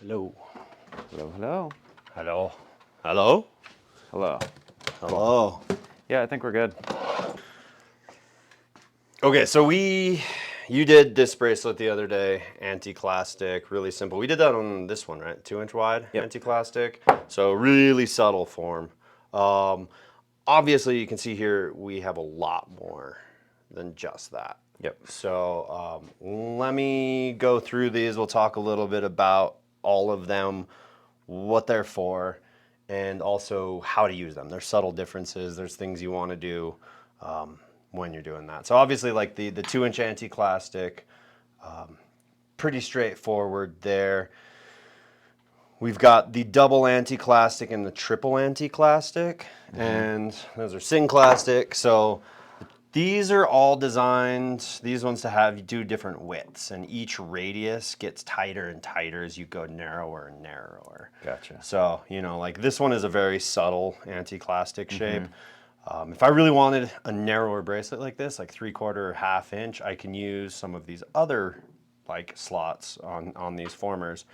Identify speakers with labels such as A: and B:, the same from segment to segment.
A: Hello.
B: Hello, hello.
A: Hello. Hello?
B: Hello.
A: Hello.
B: Yeah, I think we're good.
A: Okay, so you did this bracelet the other day, anti-clastic, really simple. We did that on this one, right? 2-inch wide,
B: Yep.
A: anti-clastic. So really subtle form. Obviously, you can see here we have a lot more than just that.
B: Yep.
A: So let me go through these. We'll talk a little bit about all of them, what they're for, and also how to use them. There's subtle differences. There's things you want to do when you're doing that. So obviously, like the 2-inch anti-clastic, pretty straightforward there. We've got the double anti-clastic and the triple anti-clastic, and those are synclastic. So these are all designed, these ones to have you do different widths, and each radius gets tighter and tighter as you go narrower and narrower.
B: Gotcha.
A: So, you know, like this one is a very subtle anti-clastic shape. If I really wanted a narrower bracelet like this, like 3/4 or 1/2 inch, I can use some of these other like slots on these formers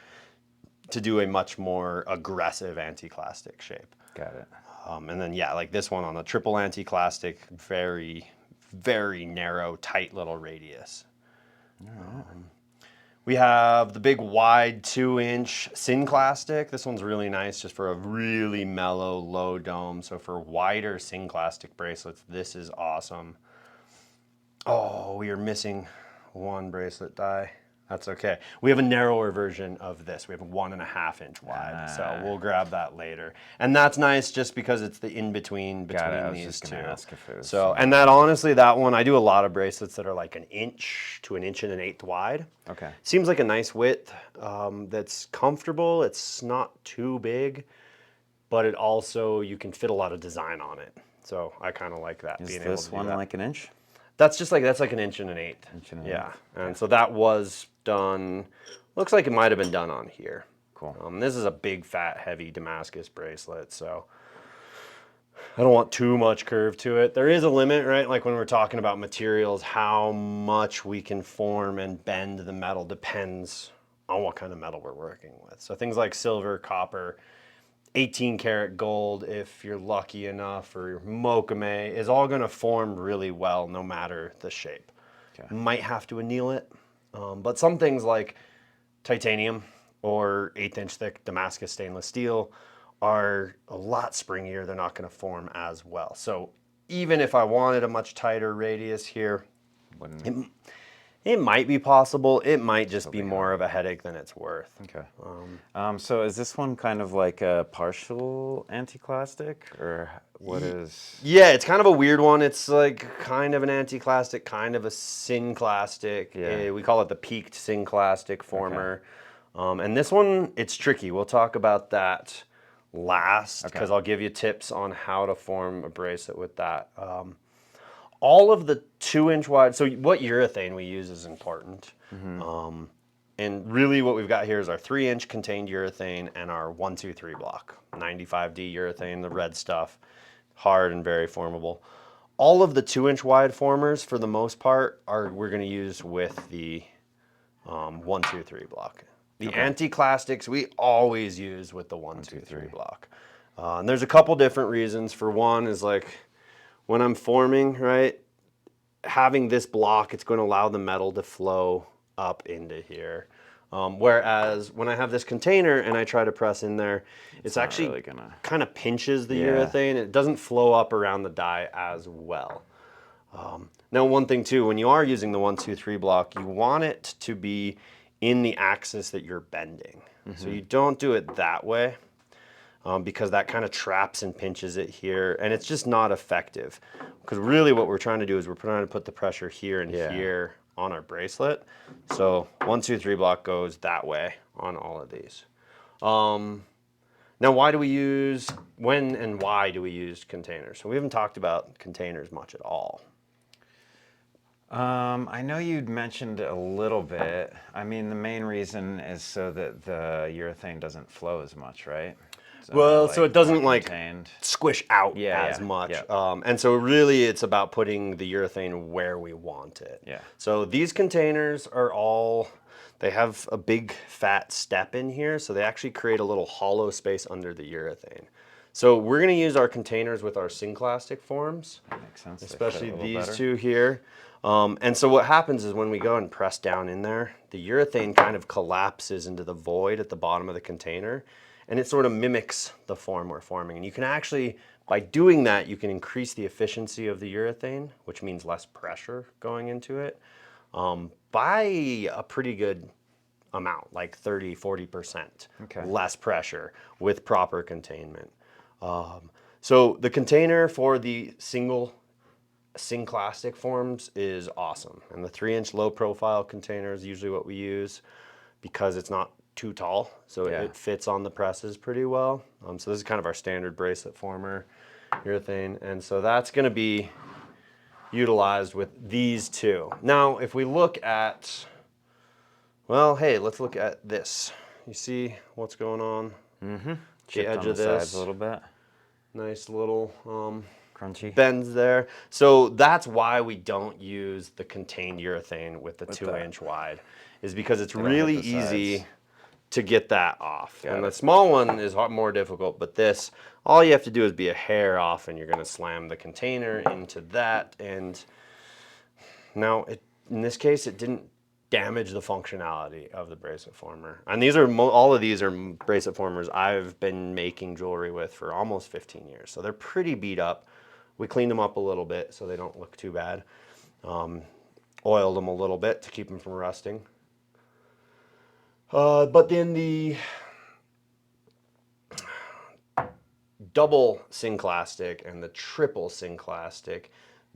A: to do a much more aggressive anti-clastic shape.
B: Got it.
A: And then yeah, like this one on the triple anti-clastic, very, very narrow, tight little radius. We have the big wide 2-inch synclastic. This one's really nice just for a really mellow, low dome. So for wider synclastic bracelets, this is awesome. Oh, we are missing one bracelet die. That's okay. We have a narrower version of this. We have a 1.5 inch wide. So we'll grab that later. And that's nice just because it's the in-between between these two.
B: Ask if it was
A: So, and that honestly, that one, I do a lot of bracelets that are like 1 inch to 1 1/8 wide.
B: Okay.
A: Seems like a nice width that's comfortable. It's not too big, but it also, you can fit a lot of design on it. So I kind of like that.
B: Is
A: being able
B: this
A: to do
B: one
A: that.
B: like 1 inch?
A: That's just like, that's like 1 1/8 inch.
B: 1 1/8.
A: Yeah, and so that was done, looks like it might have been done on here.
B: Cool.
A: This is a big, fat, heavy Damascus bracelet, so I don't want too much curve to it. There is a limit, right? Like when we're talking about materials, how much we can form and bend the metal depends on what kind of metal we're working with. So things like silver, copper, 18 karat gold, if you're lucky enough, or mochame, is all gonna form really well no matter the shape.
B: Okay.
A: Might have to anneal it, but some things like titanium or 1/8 inch thick Damascus stainless steel are a lot springier. They're not gonna form as well. So even if I wanted a much tighter radius here, it might be possible. It might just be more of a headache than it's worth.
B: Okay. So is this one kind of like a partial anti-clastic, or what is?
A: Yeah, it's kind of a weird one. It's like kind of an anti-clastic, kind of a synclastic.
B: Yeah.
A: We call it the peaked synclastic former. And this one, it's tricky. We'll talk about that last because I'll give you tips on how to form a bracelet with that. All of the 2-inch wide, so what urethane we use is important. And really what we've got here is our 3-inch contained urethane and our 1-2-3 block. 95D urethane, the red stuff, hard and very formable. All of the 2-inch wide formers, for the most part, we're gonna use with the 1-2-3 block. The anti-clastics we always use with the 1-2-3 block. And there's a couple different reasons. For one is like, when I'm forming, right, having this block, it's going to allow the metal to flow up into here. Whereas when I have this container and I try to press in there, it's actually
B: really gonna...
A: kind of pinches the urethane. It doesn't flow up around the die as well. Now, one thing too, when you are using the 1-2-3 block, you want it to be in the axis that you're bending. So you don't do it that way. Because that kind of traps and pinches it here, and it's just not effective. Because really what we're trying to do is we're trying to put the pressure here and here on our bracelet. So 1-2-3 block goes that way on all of these. Now why do we use, when and why do we use containers? So we haven't talked about containers much at all.
B: I know you'd mentioned a little bit. I mean, the main reason is so that the urethane doesn't flow as much, right?
A: Well, so it doesn't like
B: contained.
A: squish out as much. And so really it's about putting the urethane where we want it.
B: Yeah.
A: So these containers are all, they have a big fat step in here, so they actually create a little hollow space under the urethane. So we're going to use our containers with our synclastic forms,
B: That makes sense.
A: especially these two here. And so what happens is when we go and press down in there, the urethane kind of collapses into the void at the bottom of the container, and it sort of mimics the form we're forming. And you can actually, by doing that, you can increase the efficiency of the urethane, which means less pressure going into it, by a pretty good amount, like 30–40% less pressure with proper containment. So the container for the single synclastic forms is awesome. And the 3-inch low profile container is usually what we use because it's not too tall. So it fits on the presses pretty well. So this is kind of our standard bracelet former urethane. And so that's going to be utilized with these two. Now, if we look at, well, hey, let's look at this. You see what's going on? The edge of this.
B: A little bit.
A: Nice little
B: crunchy
A: bends there. So that's why we don't use the contained urethane with the 2-inch wide, is because it's really easy to get that off. And the small one is more difficult, but this, all you have to do is be a hair off and you're going to slam the container into that. And now, in this case, it didn't damage the functionality of the bracelet former. And these are all of these are bracelet formers I've been making jewelry with for almost 15 years. So they're pretty beat up. We cleaned them up a little bit so they don't look too bad. Oiled them a little bit to keep them from rusting. But then the double synclastic and the triple synclastic,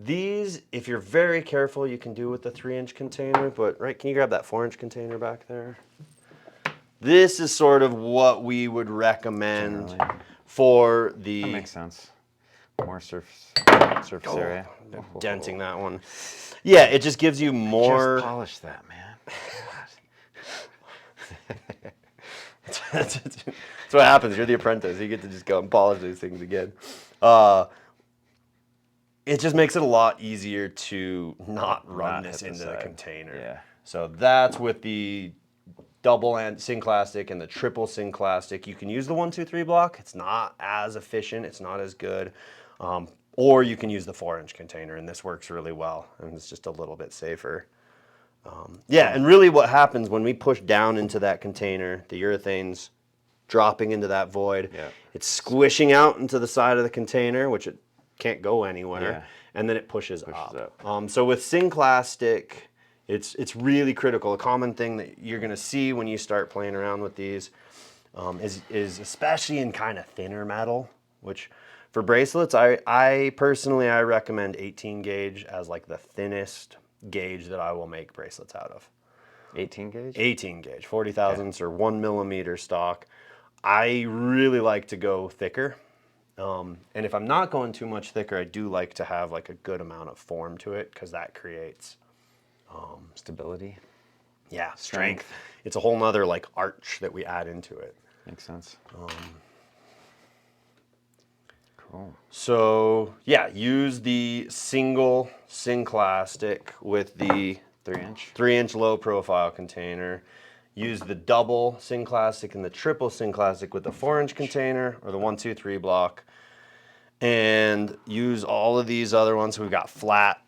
A: these, if you're very careful, you can do with the 3-inch container, but right, can you grab that 4-inch container back there? This is sort of what we would recommend for the...
B: That makes sense. More surface area.
A: Denting that one. Yeah, it just gives you more...
B: Just polish that, man.
A: That's what happens. You're the apprentice. You get to just go and polish these things again. It just makes it a lot easier to not run this into the container.
B: Yeah.
A: So that's with the double synclastic and the triple synclastic. You can use the 1-2-3 block. It's not as efficient. It's not as good. Or you can use the 4-inch container, and this works really well, and it's just a little bit safer. Yeah, and really what happens when we push down into that container, the urethane's dropping into that void. Yeah. It's squishing out into the side of the container, which it can't go anywhere, and then it pushes up. So with synclastic, it's really critical. A common thing that you're going to see when you start playing around with these is especially in kind of thinner metal, which for bracelets, I personally recommend 18 gauge as like the thinnest gauge that I will make bracelets out of.
B: 18 gauge?
A: 18 gauge, 40 thousandths or 1 millimeter stock. I really like to go thicker. And if I'm not going too much thicker, I do like to have like a good amount of form to it because that creates
B: stability.
A: Yeah, strength. It's a whole nother like arch that we add into it.
B: Makes sense. Cool.
A: So yeah, use the single synclastic with the 3-inch low profile container. Use the double synclastic and the triple synclastic with the 4-inch container or the 1-2-3 block. And use all of these other ones. So we've got flat.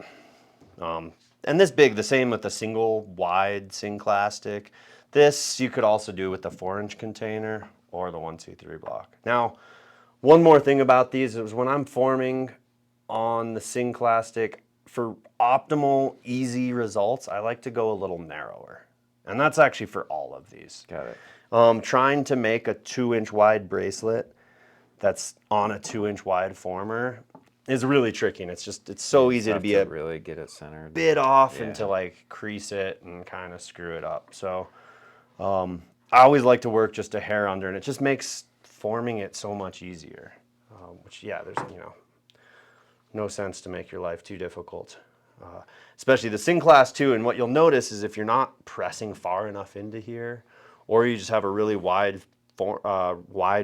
A: And this big, the same with the single wide synclastic. This you could also do with the 4-inch container or the 1-2-3 block. Now, one more thing about these is when I'm forming on the synclastic, for optimal, easy results, I like to go a little narrower. And that's actually for all of these.
B: Got it.
A: Trying to make a 2-inch wide bracelet that's on a 2-inch wide former is really tricky. And it's so easy to be
B: really get it centered,
A: bit off and to like crease it and kind of screw it up. So I always like to work just a hair under, and it just makes forming it so much easier. Which there's no sense to make your life too difficult. Especially the synclass too, and what you'll notice is if you're not pressing far enough into here, or you just have a really wide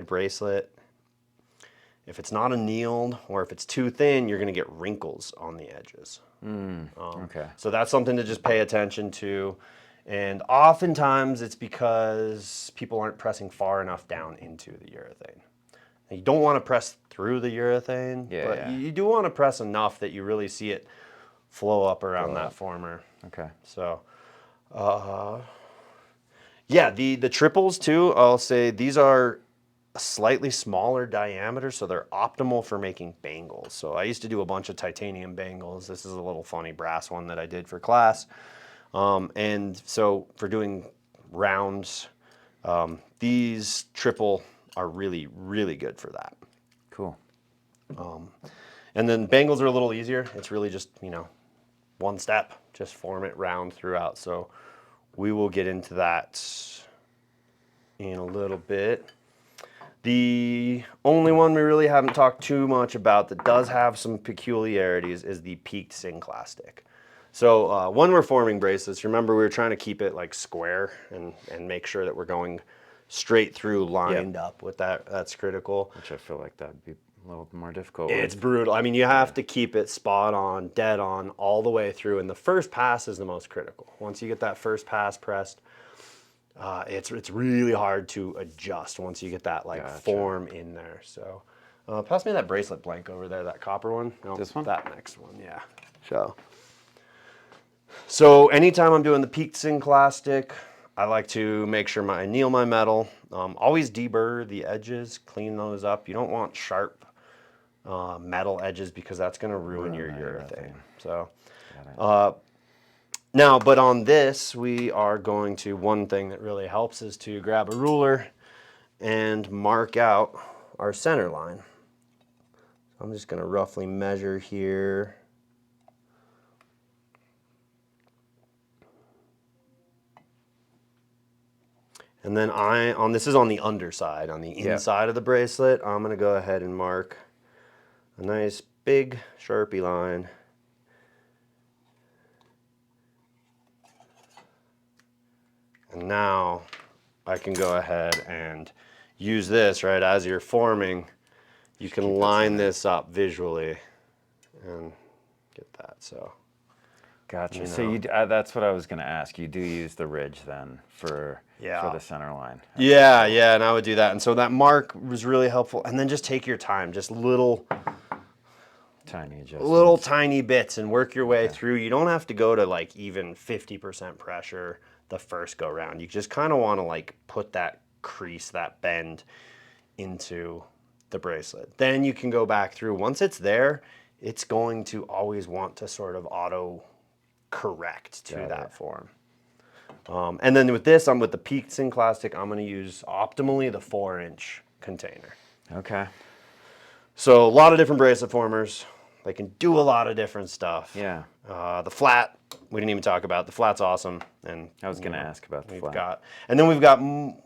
A: bracelet, if it's not annealed or if it's too thin, you're going to get wrinkles on the edges.
B: Okay.
A: So that's something to just pay attention to. And oftentimes it's because people aren't pressing far enough down into the urethane. You don't want to press through the urethane, but you do want to press enough that you really see it flow up around that former.
B: Okay.
A: So, yeah, the triples too, I'll say these are a slightly smaller diameter, so they're optimal for making bangles. So I used to do a bunch of titanium bangles. This is a little funny brass one that I did for class. And so for doing rounds, these triple are really, really good for that.
B: Cool.
A: And then bangles are a little easier. It's really just, one step, just form it round throughout. So we will get into that in a little bit. The only one we really haven't talked too much about that does have some peculiarities is the peaked synclastic. So when we're forming bracelets, remember we were trying to keep it like square and make sure that we're going straight through lined up with that. That's critical.
B: Which I feel like that'd be a little more difficult.
A: It's brutal. I mean, you have to keep it spot on, dead on, all the way through. And the first pass is the most critical. Once you get that first pass pressed, it's really hard to adjust once you get that form in there. So pass me that bracelet blank over there, that copper one. No,
B: this one?
A: That next one, yeah. So anytime I'm doing the peaked synclastic, I like to make sure I anneal my metal. Always deburr the edges, clean those up. You don't want sharp metal edges because that's going to ruin your urethane. So now, but on this, we are going to, one thing that really helps is to grab a ruler and mark out our center line. So I'm just going to roughly measure here. And then this is on the underside, on the inside of the bracelet, I'm going to go ahead and mark a nice big Sharpie line. And now I can go ahead and use this, right, as you're forming, you can line this up visually and get that, so.
B: Gotcha. So that's what I was going to ask. You do use the ridge then for the center line.
A: Okay. Yeah, and I would do that. And so that mark was really helpful. And then just take your time, just little
B: tiny adjustments.
A: Little tiny bits and work your way through. You don't have to go to like even 50% pressure the first go round. You just kind of want to like put that crease, that bend into the bracelet. Then you can go back through. Once it's there, it's going to always want to sort of auto correct to that form. And then with this, I'm with the peaked synclastic, I'm going to use optimally the 4-inch container.
B: Okay.
A: So a lot of different bracelet formers. They can do a lot of different stuff.
B: Yeah.
A: The flat, we didn't even talk about. The flat's awesome. And
B: I was going to ask about the flat.
A: And then we've got, and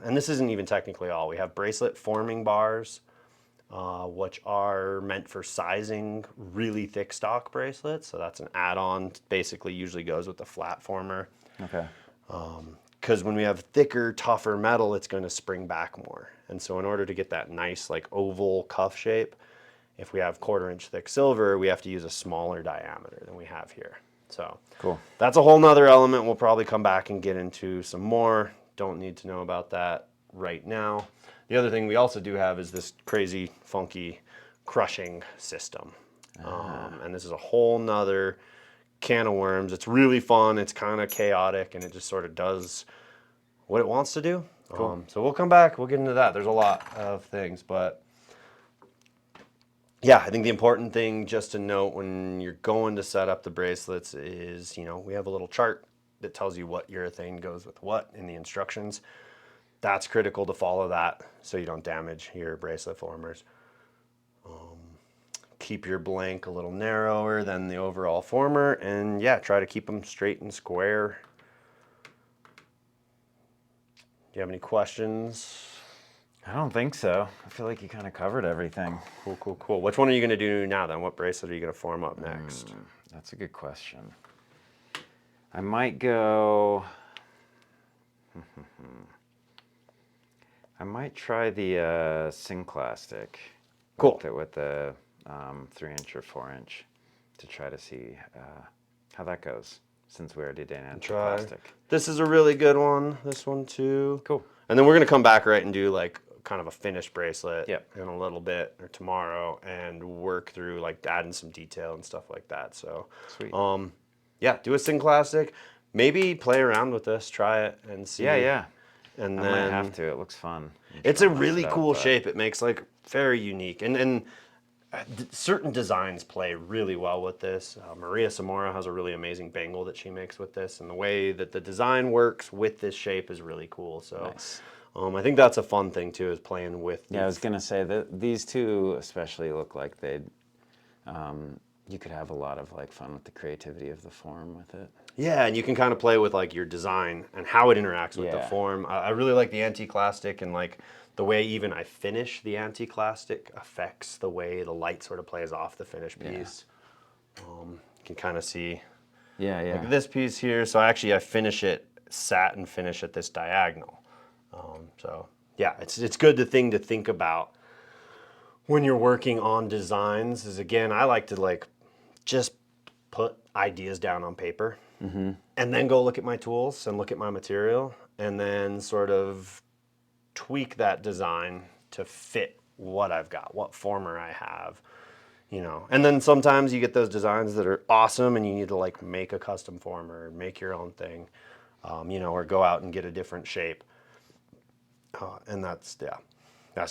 A: this isn't even technically all, we have bracelet forming bars, which are meant for sizing really thick stock bracelets. So that's an add-on, basically usually goes with the flat former.
B: Okay.
A: Because when we have thicker, tougher metal, it's going to spring back more. And so in order to get that nice like oval cuff shape, if we have 1/4 inch thick silver, we have to use a smaller diameter than we have here. So
B: cool.
A: That's a whole nother element. We'll probably come back and get into some more. Don't need to know about that right now. The other thing we also do have is this crazy, funky crushing system. And this is a whole nother can of worms. It's really fun. It's kind of chaotic, and it just sort of does what it wants to do. Cool. So we'll come back. We'll get into that. There's a lot of things, but yeah, I think the important thing just to note when you're going to set up the bracelets is, we have a little chart that tells you what urethane goes with what in the instructions. That's critical to follow that so you don't damage your bracelet formers. Keep your blank a little narrower than the overall former, and yeah, try to keep them straight and square. Do you have any questions?
B: I don't think so. I feel like you kind of covered everything.
A: Cool. Which one are you going to do now then? What bracelet are you going to form up next?
B: That's a good question. I might go... I might try the synclastic.
A: Cool.
B: With the 3-inch or 4-inch to try to see how that goes. since we already did
A: Try.
B: plastic.
A: This is a really good one. This one too.
B: Cool.
A: And then we're gonna come back right and do like kind of a finished bracelet
B: Yep.
A: in a little bit or tomorrow and work through like adding some detail and stuff like that. So
B: Sweet.
A: yeah, do a sing classic. Maybe play around with this, try it and see.
B: Yeah.
A: And
B: I
A: then
B: might have to. It looks fun.
A: it's a really cool shape. It makes like very unique and certain designs play really well with this. Maria Samora has a really amazing bangle that she makes with this, and the way that the design works with this shape is really cool. So
B: Nice.
A: I think that's a fun thing too, is playing with.
B: Yeah, I was gonna say that these two especially look like they'd. You could have a lot of like fun with the creativity of the form with it.
A: Yeah, and you can kind of play with like your design and how it interacts with the
B: Yeah.
A: form. I really like the anti-clastic and like the way even I finish the anti-clastic affects the way the light sort of plays off the finished piece. You can kind of see
B: Yeah.
A: like this piece here. So actually I finish it satin finish at this diagonal. So yeah, it's good thing to think about when you're working on designs is, again, I like to like just put ideas down on paper and then go look at my tools and look at my material and then sort of tweak that design to fit what I've got, what former I have, you know. And then sometimes you get those designs that are awesome and you need to like make a custom former, make your own thing, you know, or go out and get a different shape. And that's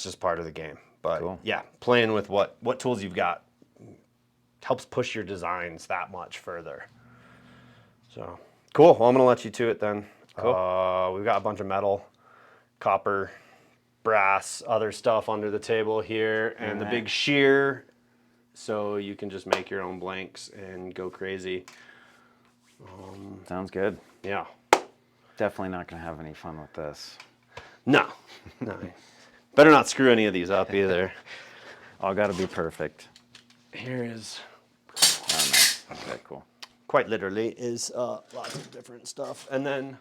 A: just part of the game. But
B: Cool.
A: yeah, playing with what tools you've got helps push your designs that much further. So cool. Well, I'm gonna let you to it then.
B: Cool.
A: We've got a bunch of metal, copper, brass, other stuff under the table here, and the big shear, so you can just make your own blanks and go crazy.
B: Sounds good.
A: Yeah.
B: Definitely not gonna have any fun with this.
A: No. Better not screw any of these up either.
B: All got to be perfect.
A: Here is,
B: Oh, nice. Okay, cool.
A: quite literally, is lots of different stuff. And then